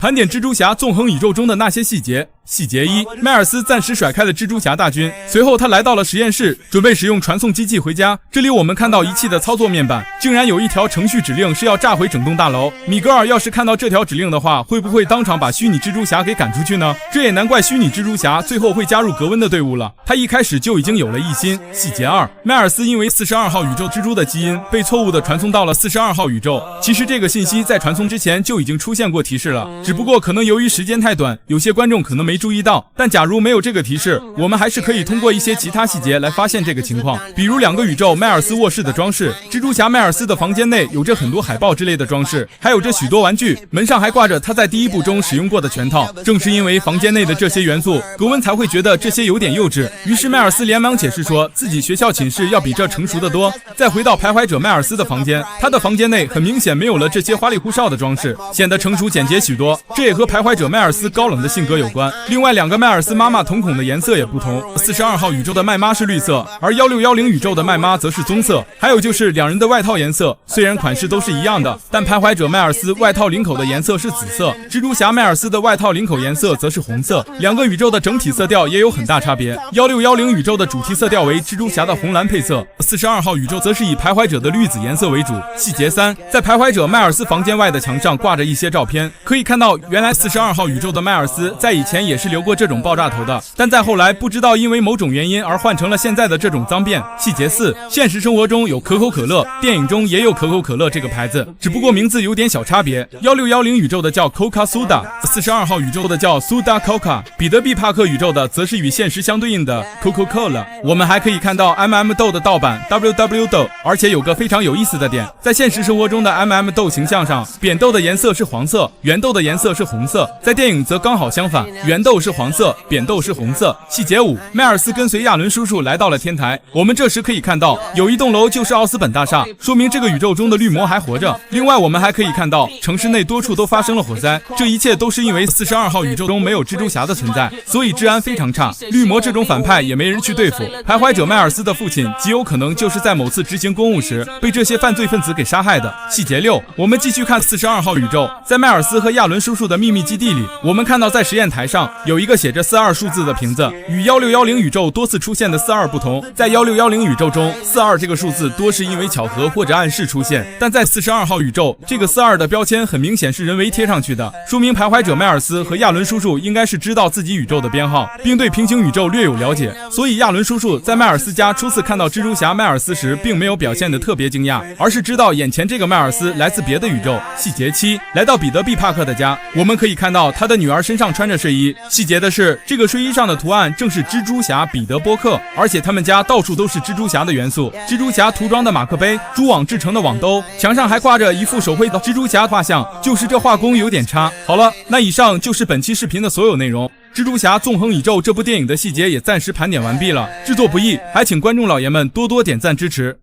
盘点蜘蛛侠纵横宇宙中的那些细节。细节一，迈尔斯暂时甩开了蜘蛛侠大军，随后他来到了实验室，准备使用传送机器回家。这里我们看到仪器的操作面板，竟然有一条程序指令是要炸毁整栋大楼。米格尔要是看到这条指令的话，会不会当场把虚拟蜘蛛侠给赶出去呢？这也难怪虚拟蜘蛛侠最后会加入格温的队伍了，他一开始就已经有了异心。细节二，迈尔斯因为42号宇宙蜘蛛的基因被错误的传送到了42号宇宙，其实这个信息在传送之前就已经出现过提示了，只不过可能由于时间太短，有些观众可能没注意到。但假如没有这个提示，我们还是可以通过一些其他细节来发现这个情况，比如2个宇宙迈尔斯卧室的装饰，蜘蛛侠迈尔斯的房间内有着很多海报之类的装饰，还有着许多玩具，门上还挂着他在第1部中使用过的拳套。正是因为房间内的这些元素，格温才会觉得这些有点幼稚，于是迈尔斯连忙解释说自己学校寝室要比这成熟得多。再回到徘徊者迈尔斯的房间，他的房间内很明显没有了这些花里胡哨的装饰，显得成熟简洁许多，这也和徘徊者迈尔斯高冷的性格有关。另外2个迈尔斯妈妈瞳孔的颜色也不同，42号宇宙的麦妈是绿色，而1610宇宙的麦妈则是棕色。还有就是2人的外套颜色，虽然款式都是一样的，但徘徊者迈尔斯外套领口的颜色是紫色，蜘蛛侠迈尔斯的外套领口颜色则是红色。2个宇宙的整体色调也有很大差别，1610宇宙的主题色调为蜘蛛侠的红蓝配色，42号宇宙则是以徘徊者的绿紫颜色为主。细节3，在徘徊者迈尔斯房间外的墙上挂着一些照片，可以看到原来42号宇宙的迈尔斯在以前也是留过这种爆炸头的，但在后来不知道因为某种原因而换成了现在的这种脏辫。细节4，现实生活中有可口可乐，电影中也有可口可乐这个牌子，只不过名字有点小差别，1610宇宙的叫 Coca Soda， 42号宇宙的叫 Soda Coca， 彼得 B 帕克宇宙的则是与现实相对应的 Coca-Cola。 我们还可以看到 豆的盗版 WW 豆，而且有个非常有意思的点，在现实生活中的豆形象上，扁豆的颜色是黄色，圆豆的颜色是红色，在电影则刚好相反，圆豆是黄色，扁豆是红色。细节5，迈尔斯跟随亚伦叔叔来到了天台，我们这时可以看到有一栋楼就是奥斯本大厦，说明这个宇宙中的绿魔还活着。另外我们还可以看到城市内多处都发生了火灾，这一切都是因为42号宇宙中没有蜘蛛侠的存在，所以治安非常差，绿魔这种反派也没人去对付。徘徊者迈尔斯的父亲极有可能就是在某次执行公务时被这些犯罪分子给杀害的。细节6，我们继续看42号宇宙，在迈尔斯和亚伦叔叔的秘密基地里，我们看到在实验台上有一个写着42数字的瓶子，与1610宇宙多次出现的42不同，在1610宇宙中42这个数字多是因为巧合或者暗示出现，但在42号宇宙，这个42的标签很明显是人为贴上去的，说明徘徊者迈尔斯和亚伦叔叔应该是知道自己宇宙的编号，并对平行宇宙略有了解，所以亚伦叔叔在迈尔斯家初次看到蜘蛛侠迈尔斯时并没有表现得特别惊讶，而是知道眼前这个迈尔斯来自别的宇宙。细节7，来到彼得 B 帕克的家，我们可以看到他的女儿身上穿着睡衣，细节的是这个睡衣上的图案正是蜘蛛侠彼得波克，而且他们家到处都是蜘蛛侠的元素，蜘蛛侠涂装的马克杯，蛛网制成的网兜，墙上还挂着一幅手绘的蜘蛛侠画像，就是这画工有点差。好了，那以上就是本期视频的所有内容。蜘蛛侠纵横宇宙这部电影的细节也暂时盘点完毕了，制作不易，还请观众老爷们多多点赞支持。